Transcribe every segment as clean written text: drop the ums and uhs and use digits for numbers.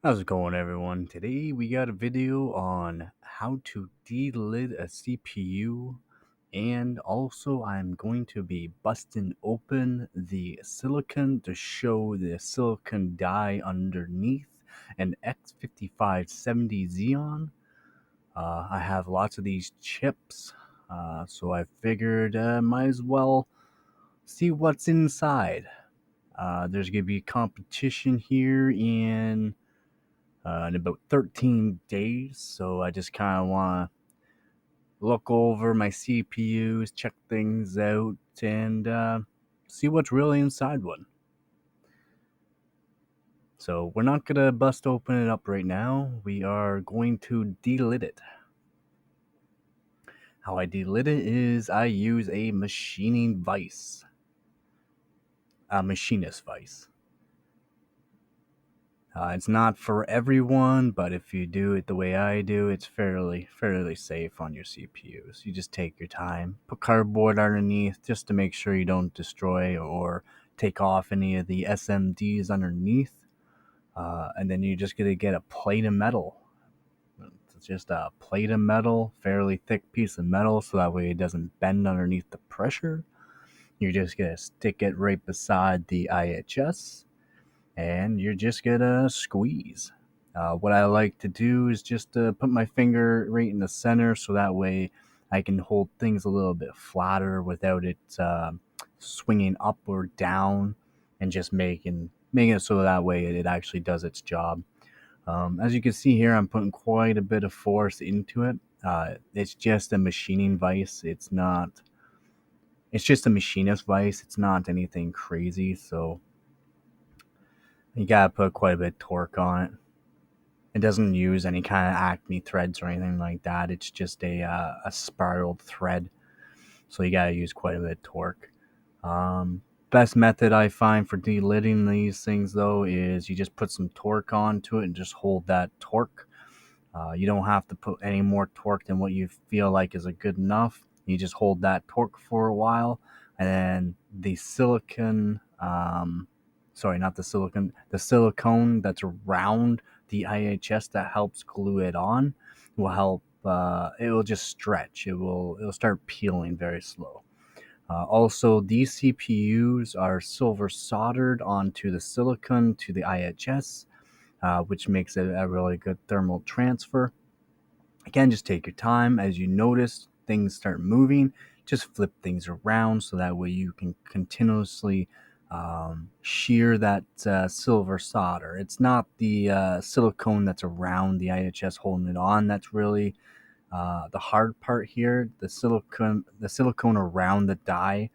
How's it going, everyone? Today we got a video on how to delid a CPU, and also I'm going to be busting open the silicon to show the silicon die underneath an X5570 Xeon. I have lots of these chips, so I figured might as well see what's inside. There's going to be competition here in about 13 days. So I just kind of want to look over my CPUs, check things out, and see what's really inside one. So we're not going to bust open it up right now. We are going to delid it. How I delid it is I use a machining vise, a machinist vise. It's not for everyone, but if you do it the way I do, it's fairly safe on your CPUs. You just take your time, put cardboard underneath just to make sure you don't destroy or take off any of the SMDs underneath, and then you're just gonna get a plate of metal. It's just a plate of metal, fairly thick piece of metal, so that way it doesn't bend underneath the pressure. You're just gonna stick it right beside the IHS and you're just gonna squeeze. What I like to do is just put my finger right in the center so that way I can hold things a little bit flatter without it swinging up or down, and just making it so that way it actually does its job. As you can see here, I'm putting quite a bit of force into it. It's just a machining vise. It's not. It's just a machinist vise. It's not anything crazy. So you gotta put quite a bit of torque on it. It doesn't use any kind of Acme threads or anything like that. It's just a spiraled thread, so you gotta use quite a bit of torque. Best method I find for delidding these things though is you just put some torque onto it and just hold that torque. You don't have to put any more torque than what you feel like is a good enough. You just hold that torque for a while, and then the silicon, sorry, not the silicon, the silicone that's around the IHS that helps glue it on will help. It will just stretch. It'll start peeling very slow. Also, these CPUs are silver soldered onto the silicon to the IHS, which makes it a really good thermal transfer. Again, just take your time. As you notice things start moving, just flip things around so that way you can continuously shear that silver solder. It's not the silicone that's around the IHS holding it on that's really the hard part here. The silicone around the die,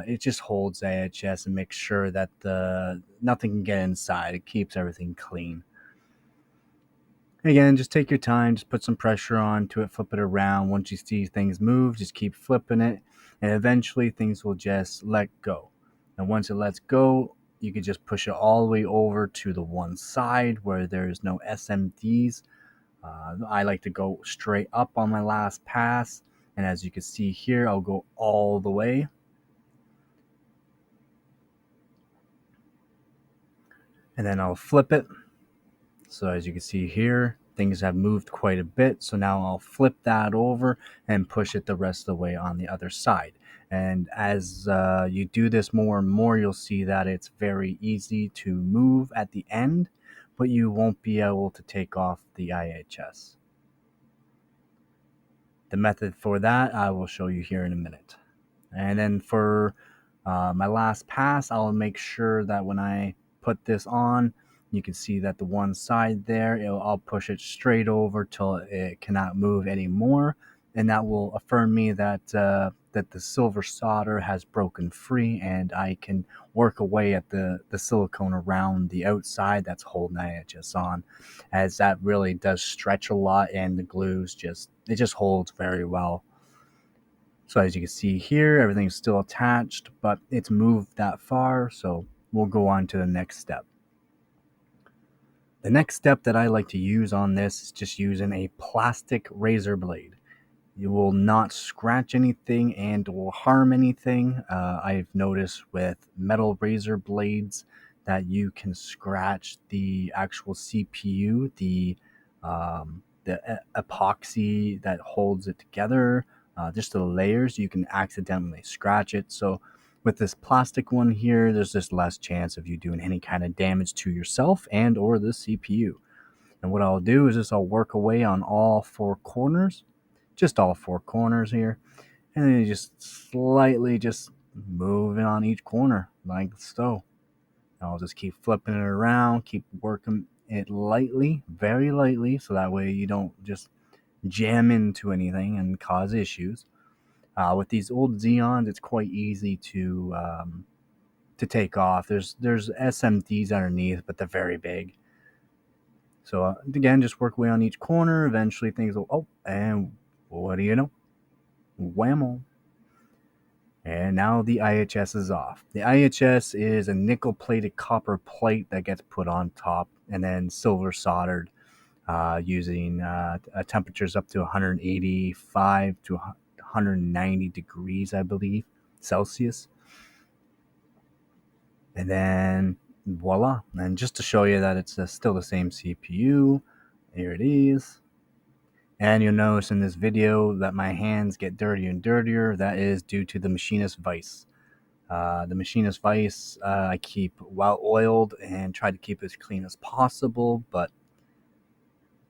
it just holds IHS and makes sure that nothing can get inside. It keeps everything clean. Again, just take your time, just put some pressure onto it, flip it around. Once you see things move, just keep flipping it, and eventually things will just let go. And once it lets go, you can just push it all the way over to the one side where there's no SMDs. I like to go straight up on my last pass, and as you can see here, I'll go all the way. And then I'll flip it. So as you can see here, things have moved quite a bit. So now I'll flip that over and push it the rest of the way on the other side. And as you do this more and more, you'll see that it's very easy to move at the end, but you won't be able to take off the IHS. The method for that I will show you here in a minute. And then for my last pass, I'll make sure that when I put this on, you can see that the one side there, I'll push it straight over till it cannot move anymore, and that will affirm me that the silver solder has broken free, and I can work away at the silicone around the outside that's holding IHS on, as that really does stretch a lot, and the glues just holds very well. So as you can see here, everything's still attached, but it's moved that far, so we'll go on to the next step. The next step that I like to use on this is just using a plastic razor blade. You will not scratch anything and or harm anything. I've noticed with metal razor blades that you can scratch the actual CPU, epoxy that holds it together, just the layers. You can accidentally scratch it. So with this plastic one here, there's just less chance of you doing any kind of damage to yourself and or the CPU. And what I'll do is just I'll work away on all four corners, just all four corners here, and then you just slightly just move it on each corner like so. I'll just keep flipping it around, keep working it lightly, very lightly, so that way you don't just jam into anything and cause issues. With these old Xeons, it's quite easy to take off. There's SMDs underneath, but they're very big. So again, just work away on each corner. Eventually, things will. Oh, and what do you know? Whammo! And now the IHS is off. The IHS is a nickel-plated copper plate that gets put on top and then silver soldered using temperatures up to 185 to 190 degrees, I believe, Celsius. And then voila. And just to show you that it's still the same CPU, here it is. And you'll notice in this video that my hands get dirtier and dirtier. That is due to the machinist vise. The machinist vise I keep well oiled and try to keep as clean as possible, but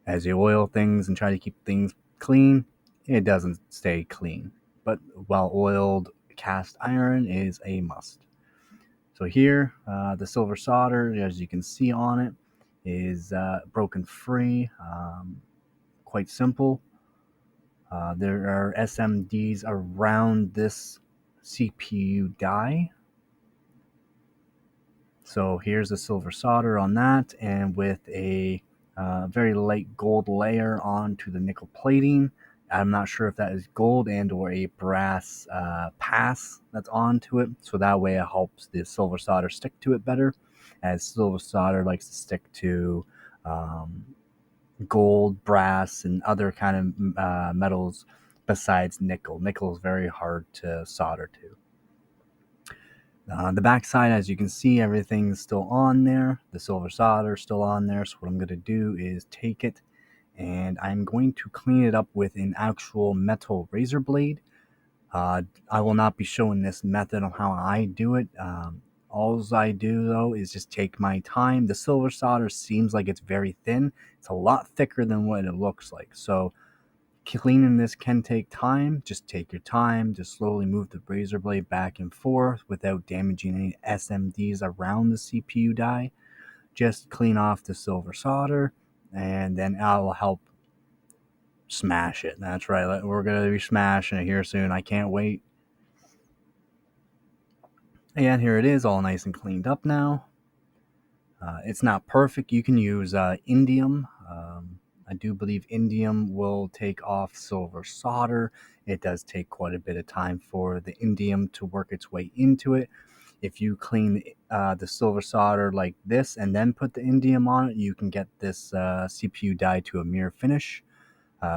as you oil things and try to keep things clean, it doesn't stay clean. But well oiled cast iron is a must. So here, the silver solder, as you can see on it, is broken free. Quite simple. There are SMDs around this CPU die. So here's the silver solder on that, and with a very light gold layer onto the nickel plating. I'm not sure if that is gold and or a brass pass that's onto it, so that way it helps the silver solder stick to it better, as silver solder likes to stick to gold, brass, and other kind of metals besides nickel. Nickel is very hard to solder to. The back side, as you can see, everything's still on there. The silver solder is still on there. So what I'm going to do is take it and I'm going to clean it up with an actual metal razor blade. I will not be showing this method on how I do it. All I do, though, is just take my time. The silver solder seems like it's very thin. It's a lot thicker than what it looks like. So cleaning this can take time. Just take your time. Just slowly move the razor blade back and forth without damaging any SMDs around the CPU die. Just clean off the silver solder, and then I will help smash it. That's right. We're going to be smashing it here soon. I can't wait. And here it is, all nice and cleaned up now. It's not perfect. You can use indium. I do believe indium will take off silver solder. It does take quite a bit of time for the indium to work its way into it. If you clean the silver solder like this and then put the indium on it, you can get this CPU die to a mirror finish.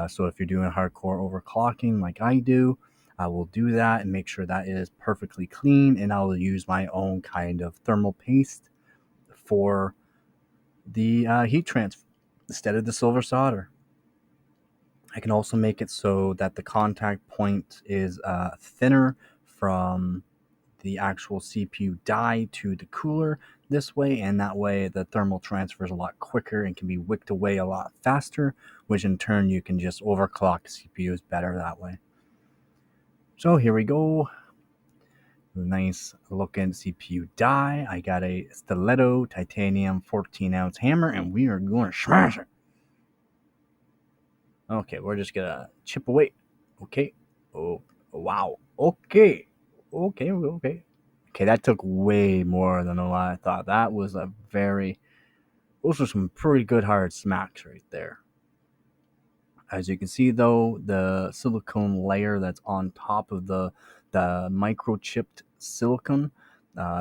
So if you're doing hardcore overclocking like I do, I will do that and make sure that it is perfectly clean, and I will use my own kind of thermal paste for the heat transfer instead of the silver solder. I can also make it so that the contact point is thinner from the actual CPU die to the cooler this way, and that way the thermal transfer is a lot quicker and can be wicked away a lot faster, which in turn you can just overclock CPUs better that way. So here we go. Nice looking CPU die. I got a stiletto titanium 14-ounce hammer, and we are going to smash it. Okay, we're just gonna chip away. Okay. Oh, wow. Okay. Okay. That took way more than what I thought. That was those were some pretty good hard smacks right there. As you can see, though, the silicone layer that's on top of the microchipped silicone.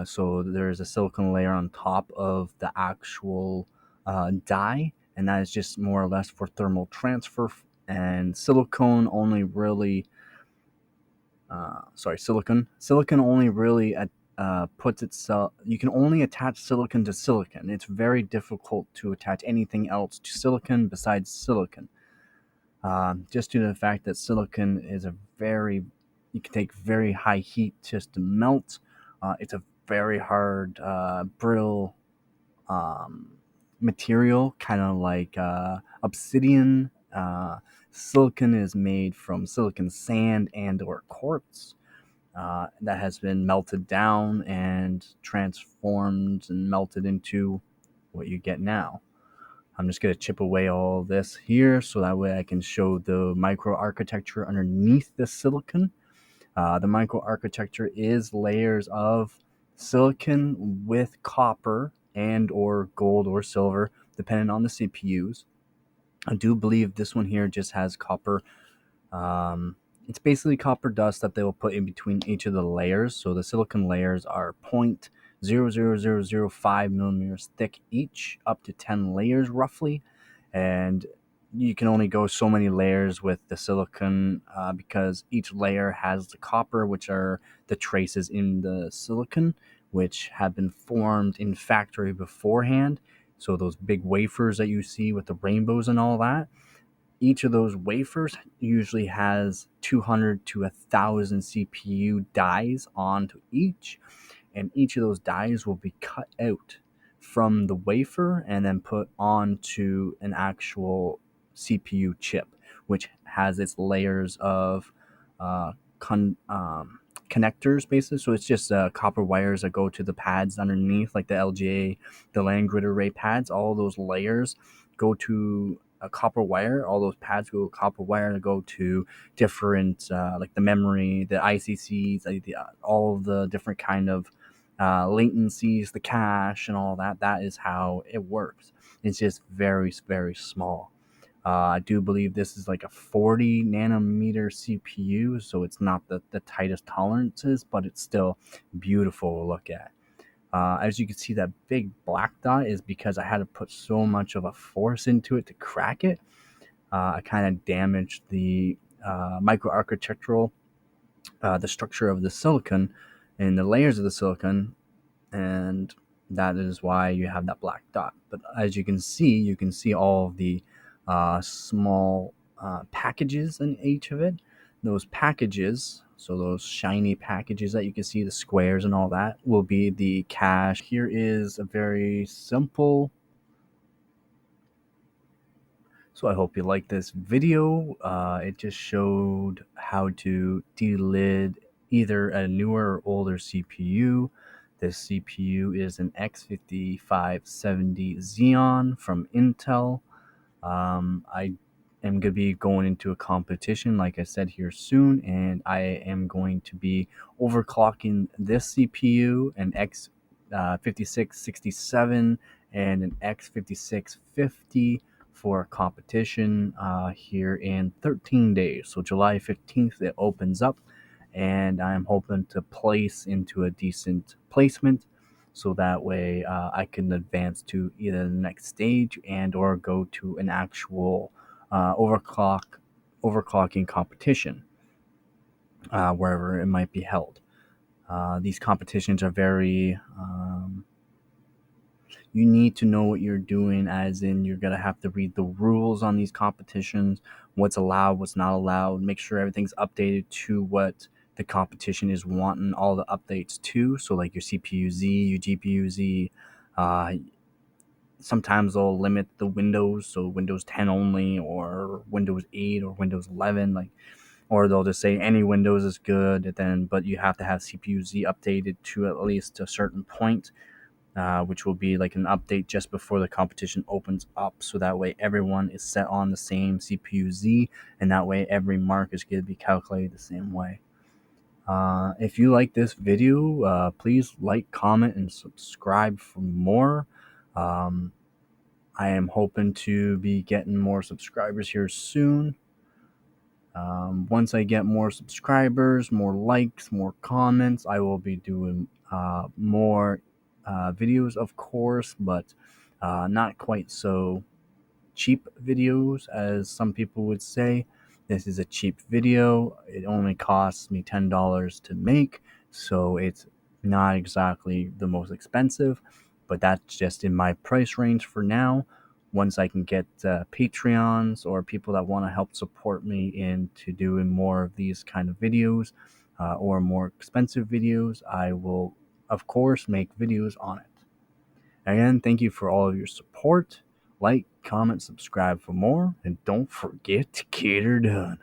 So there's a silicone layer on top of the actual die, and that is just more or less for thermal transfer. And silicone only really, silicon only really puts itself. You can only attach silicon to silicon. It's very difficult to attach anything else to silicon besides silicon. Just due to the fact that silicon is you can take very high heat just to melt. It's a very hard brittle material, kind of like obsidian. Silicon is made from silicon sand and or quartz that has been melted down and transformed and melted into what you get now. I'm just going to chip away all this here so that way I can show the microarchitecture underneath the silicon. The microarchitecture is layers of silicon with copper and or gold or silver, depending on the CPUs. I do believe this one here just has copper. It's basically copper dust that they will put in between each of the layers. So the silicon layers are 0.00005 millimeters thick each, up to 10 layers roughly. And you can only go so many layers with the silicon because each layer has the copper, which are the traces in the silicon, which have been formed in factory beforehand. So those big wafers that you see with the rainbows and all that, each of those wafers usually has 200 to 1,000 CPU dies onto each, and each of those dies will be cut out from the wafer and then put onto an actual CPU chip, which has its layers of uh, connectors, basically. So it's just copper wires that go to the pads underneath, like the LGA, the land grid array pads. All those layers go to a copper wire. All those pads go to copper wire to go to different, like the memory, the ICCs, all of the different kind of latencies, the cache, and all that. That is how it works. It's just very, very small. I do believe this is like a 40 nanometer CPU, so it's not the tightest tolerances, but it's still beautiful to look at. As you can see, that big black dot is because I had to put so much of a force into it to crack it. I kind of damaged the microarchitectural, the structure of the silicon and the layers of the silicon, and that is why you have that black dot. But as you can see all of the small packages in each of it. Those packages, so those shiny packages that you can see, the squares and all that, will be the cache. Here is a very simple. So I hope you like this video. It just showed how to delid either a newer or older CPU. This CPU is an X5570 Xeon from Intel. I am going to be going into a competition, like I said, here soon, and I am going to be overclocking this CPU, an X5667 and an X5650 for a competition here in 13 days. So July 15th, it opens up, and I'm hoping to place into a decent placement so that way I can advance to either the next stage and or go to an actual overclocking competition wherever it might be held. These competitions are very you need to know what you're doing, as in you're going to have to read the rules on these competitions, what's allowed, what's not allowed, make sure everything's updated to what the competition is wanting all the updates to. So like your CPU Z, your GPU Z, uh, sometimes they'll limit the windows, so Windows 10 only, or Windows 8 or Windows 11, like, or they'll just say any Windows is good, and then but you have to have CPU Z updated to at least a certain point, which will be like an update just before the competition opens up, so that way everyone is set on the same CPU Z, and that way every mark is going to be calculated the same way. If you like this video, please like, comment, and subscribe for more. Um, I am hoping to be getting more subscribers here soon. Once I get more subscribers, more likes, more comments, I will be doing more videos, of course, but not quite so cheap videos as some people would say. This is a cheap video. It only costs me $10 to make, so it's Not exactly the most expensive, but that's just in my price range for now. Once I can get Patreons or people that want to help support me into doing more of these kind of videos or more expensive videos, I will, of course, make videos on it. Again, thank you for all of your support. Like, comment, subscribe for more, and don't forget to get her done.